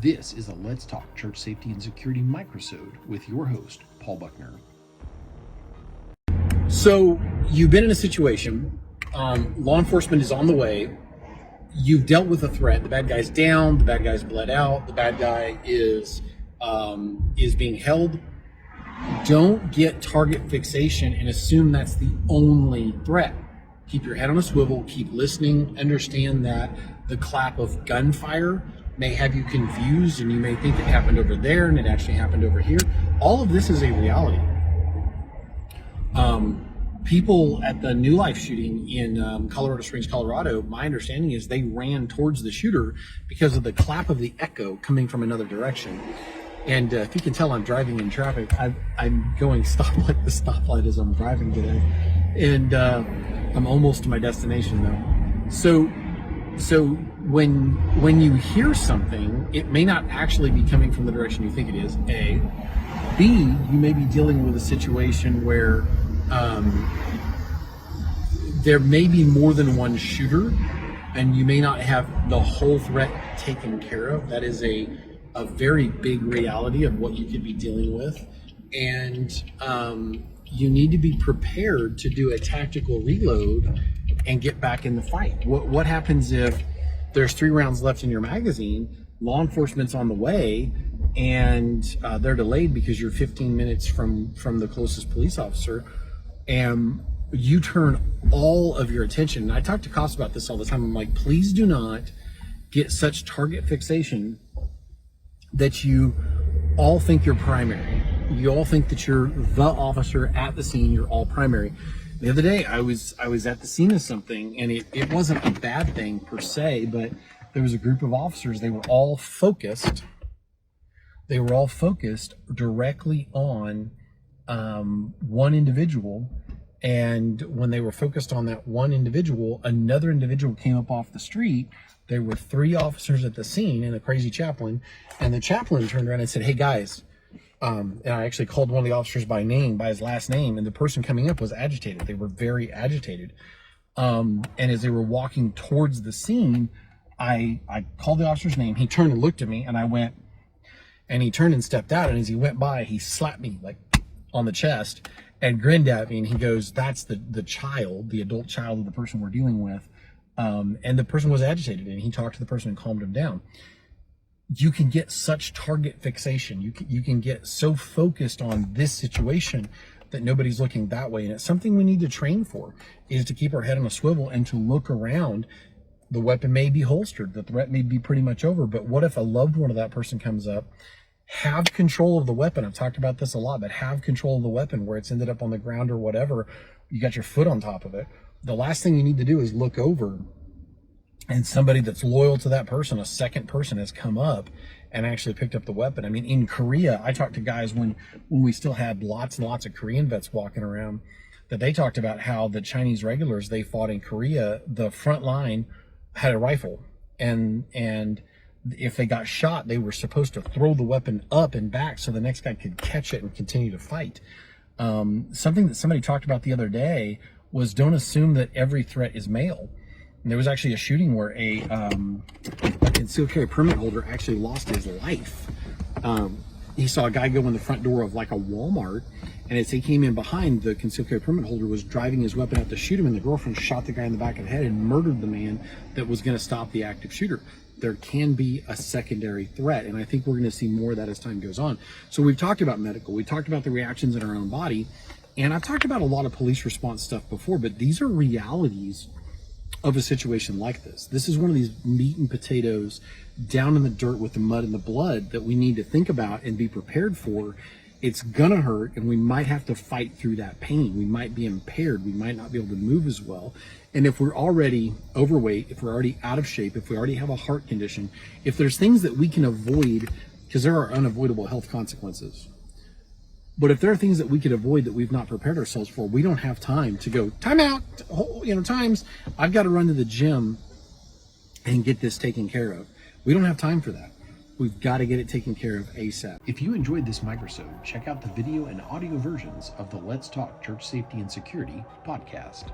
This is a Let's Talk Church Safety and Security microsode with your host, Paul Buckner. So you've been in a situation, law enforcement is on the way, you've dealt with a threat, the bad guy's down, the bad guy's bled out, the bad guy is being held. Don't get target fixation and assume that's the only threat. Keep your head on a swivel, keep listening, understand that the clap of gunfire may have you confused and you may think it happened over there and it actually happened over here. All of this is a reality. People at the New Life shooting in Colorado Springs, Colorado, my understanding is they ran towards the shooter because of the clap of the echo coming from another direction. And if you can tell, I'm driving in traffic. I'm going stoplight to stoplight as I'm driving today. And I'm almost to my destination though. So when you hear something, it may not actually be coming from the direction you think it is, A. B, you may be dealing with a situation where there may be more than one shooter and you may not have the whole threat taken care of. That is a very big reality of what you could be dealing with. And you need to be prepared to do a tactical reload and get back in the fight. What happens if there's 3 rounds left in your magazine, law enforcement's on the way, and they're delayed because you're 15 minutes from the closest police officer, and you turn all of your attention. And I talk to cops about this all the time. I'm like, please do not get such target fixation that you all think you're primary. You all think that you're the officer at the scene, you're all primary. The other day, I was at the scene of something, and it wasn't a bad thing per se, but there was a group of officers. They were all focused directly on one individual. And when they were focused on that one individual, another individual came up off the street. There were 3 officers at the scene and a crazy chaplain. And the chaplain turned around and said, "Hey guys," and I actually called one of the officers by name, by his last name, and the person coming up was agitated. They were very agitated. And as they were walking towards the scene, I called the officer's name. He turned and looked at me, and I went, and he turned and stepped out. And as he went by, he slapped me like on the chest and grinned at me. And he goes, "That's the child, the adult child of the person we're dealing with." And the person was agitated, and he talked to the person and calmed him down. You can get such target fixation. You can get so focused on this situation that nobody's looking that way. And it's something we need to train for, is to keep our head on a swivel and to look around. The weapon may be holstered. The threat may be pretty much over. But what if a loved one of that person comes up? Have control of the weapon. I've talked about this a lot, but have control of the weapon where it's ended up on the ground or whatever. You got your foot on top of it. The last thing you need to do is look over and somebody that's loyal to that person, a second person, has come up and actually picked up the weapon. I mean, in Korea, I talked to guys when we still had lots and lots of Korean vets walking around, that they talked about how the Chinese regulars they fought in Korea, the front line had a rifle, and if they got shot, they were supposed to throw the weapon up and back so the next guy could catch it and continue to fight. Something that somebody talked about the other day was, don't assume that every threat is male. And there was actually a shooting where a concealed carry permit holder actually lost his life. He saw a guy go in the front door of like a Walmart, and as he came in behind, the concealed carry permit holder was driving his weapon out to shoot him, and the girlfriend shot the guy in the back of the head and murdered the man that was going to stop the active shooter. There can be a secondary threat, and I think we're going to see more of that as time goes on. So we've talked about medical, we talked about the reactions in our own body, and I've talked about a lot of police response stuff before, but these are realities of a situation like this. This is one of these meat and potatoes down in the dirt with the mud and the blood that we need to think about and be prepared for. It's gonna hurt, and we might have to fight through that pain. We might be impaired. We might not be able to move as well. And if we're already overweight, if we're already out of shape, if we already have a heart condition, if there's things that we can avoid, because there are unavoidable health consequences. But if there are things that we could avoid that we've not prepared ourselves for, we don't have time to go, time out, times. I've got to run to the gym and get this taken care of. We don't have time for that. We've got to get it taken care of ASAP. If you enjoyed this microsode, check out the video and audio versions of the Let's Talk Church Safety and Security podcast.